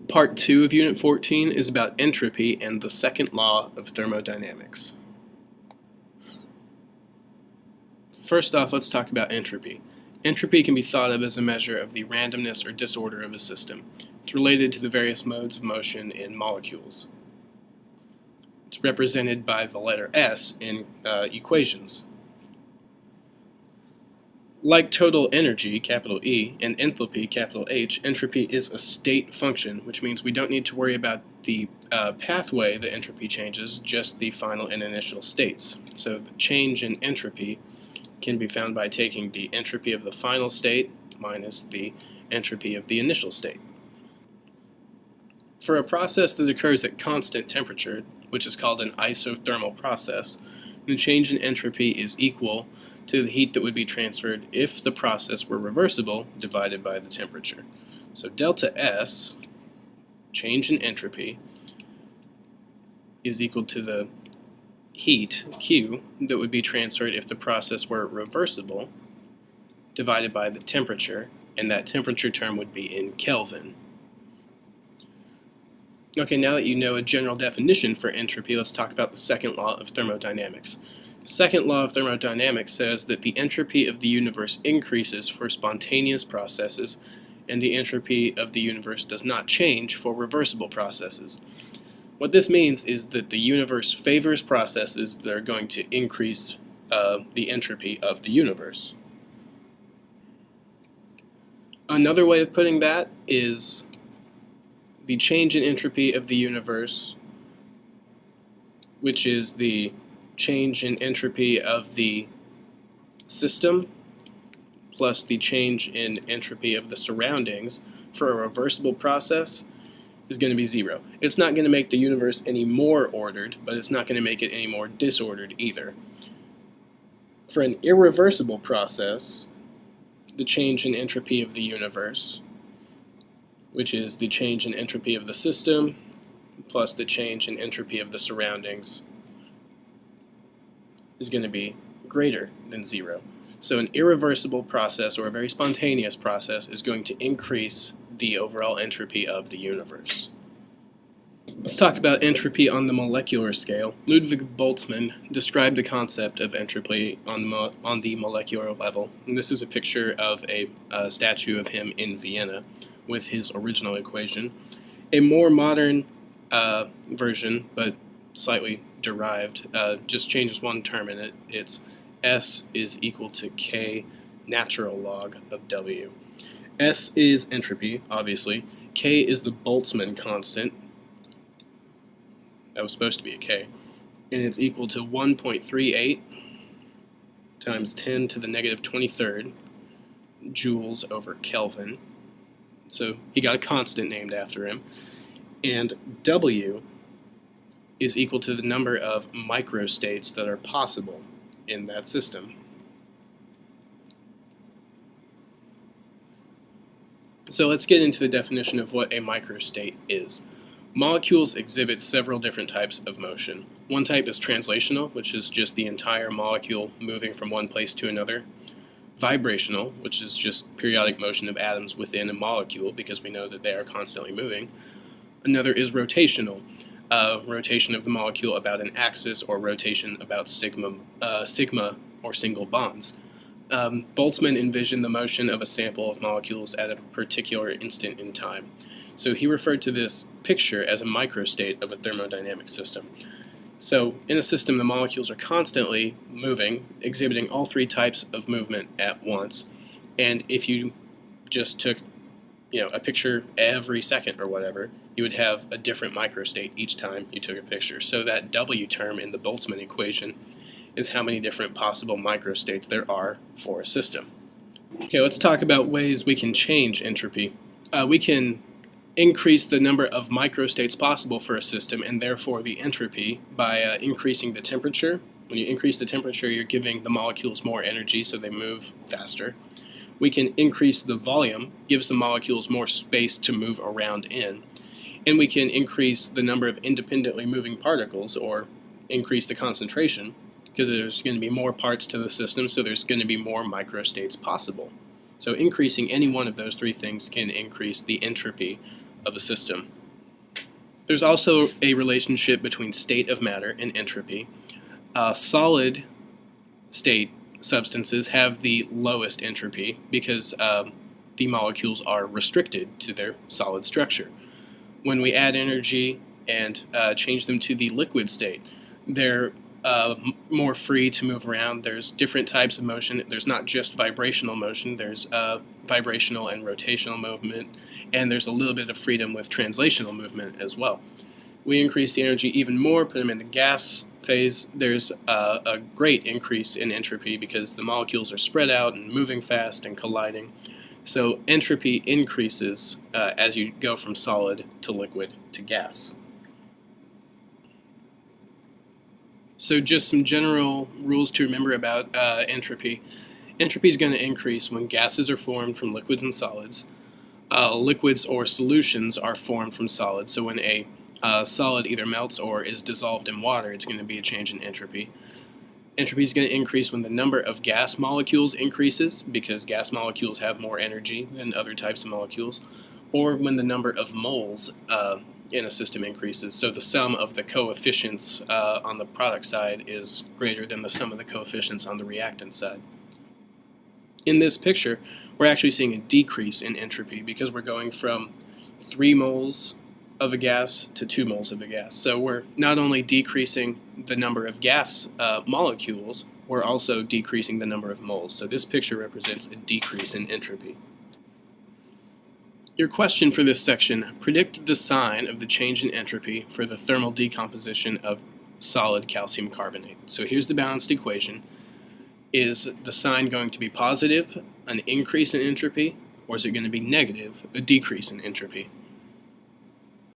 Part 2 of Unit 14 is about entropy and the second law of thermodynamics. First off, let's talk about entropy. Entropy can be thought of as a measure of the randomness or disorder of a system. It's related to the various modes of motion in molecules. It's represented by the letter S in equations. Like total energy, capital E, and enthalpy, capital H, entropy is a state function, which means we don't need to worry about the pathway that entropy changes, just the final and initial states. So the change in entropy can be found by taking the entropy of the final state minus the entropy of the initial state. For a process that occurs at constant temperature, which is called an isothermal process, the change in entropy is equal to the heat that would be transferred if the process were reversible divided by the temperature. So delta S, change in entropy, is equal to the heat, Q, that would be transferred if the process were reversible divided by the temperature, and that temperature term would be in Kelvin. Okay, now that you know a general definition for entropy, let's talk about the second law of thermodynamics. The second law of thermodynamics says that the entropy of the universe increases for spontaneous processes, and the entropy of the universe does not change for reversible processes. What this means is that the universe favors processes that are going to increase the entropy of the universe. Another way of putting that is the change in entropy of the universe, which is the change in entropy of the system plus the change in entropy of the surroundings for a reversible process is going to be zero. It's not going to make the universe any more ordered, but it's not going to make it any more disordered either. For an irreversible process, the change in entropy of the universe, which is the change in entropy of the system plus the change in entropy of the surroundings, is going to be greater than zero. So an irreversible process, or a very spontaneous process, is going to increase the overall entropy of the universe. Let's talk about entropy on the molecular scale. Ludwig Boltzmann described the concept of entropy on the molecular level. And this is a picture of a statue of him in Vienna with his original equation. A more modern version, but slightly derived, just changes one term in it. It's S is equal to K natural log of W. S is entropy, obviously. K is the Boltzmann constant. That was supposed to be a K. And it's equal to 1.38 times 10 to the negative 23rd joules over Kelvin. So he got a constant named after him. And W is equal to the number of microstates that are possible in that system. So let's get into the definition of what a microstate is. Molecules exhibit several different types of motion. One type is translational, which is just the entire molecule moving from one place to another. Vibrational, which is just periodic motion of atoms within a molecule, because we know that they are constantly moving. Another is rotational, rotation of the molecule about an axis, or rotation about sigma or single bonds. Boltzmann envisioned the motion of a sample of molecules at a particular instant in time. So he referred to this picture as a microstate of a thermodynamic system. So in a system, the molecules are constantly moving, exhibiting all three types of movement at once. And if you just took a picture every second or whatever, you would have a different microstate each time you took a picture. So that W term in the Boltzmann equation is how many different possible microstates there are for a system. Okay, let's talk about ways we can change entropy. We can increase the number of microstates possible for a system, and therefore the entropy, by increasing the temperature. When you increase the temperature, you're giving the molecules more energy, so they move faster. We can increase the volume, gives the molecules more space to move around in. And we can increase the number of independently moving particles, or increase the concentration, because there's going to be more parts to the system, so there's going to be more microstates possible. So increasing any one of those three things can increase the entropy of a system. There's also a relationship between state of matter and entropy. Solid state substances have the lowest entropy because the molecules are restricted to their solid structure. When we add energy and change them to the liquid state, they're more free to move around. There's different types of motion. There's not just vibrational motion. There's vibrational and rotational movement, and there's a little bit of freedom with translational movement as well. We increase the energy even more, put them in the gas phase. There's a great increase in entropy because the molecules are spread out and moving fast and colliding. So entropy increases as you go from solid to liquid to gas. So just some general rules to remember about entropy. Entropy is going to increase when gases are formed from liquids and solids. Liquids or solutions are formed from solids. So when a solid either melts or is dissolved in water, it's going to be a change in entropy. Entropy is going to increase when the number of gas molecules increases, because gas molecules have more energy than other types of molecules, or when the number of moles in a system increases. So the sum of the coefficients on the product side is greater than the sum of the coefficients on the reactant side. In this picture, we're actually seeing a decrease in entropy because we're going from 3 moles of a gas to 2 moles of a gas. So we're not only decreasing the number of gas molecules, we're also decreasing the number of moles. So this picture represents a decrease in entropy. Your question for this section: predict the sign of the change in entropy for the thermal decomposition of solid calcium carbonate. So here's the balanced equation. Is the sign going to be positive, an increase in entropy, or is it going to be negative, a decrease in entropy?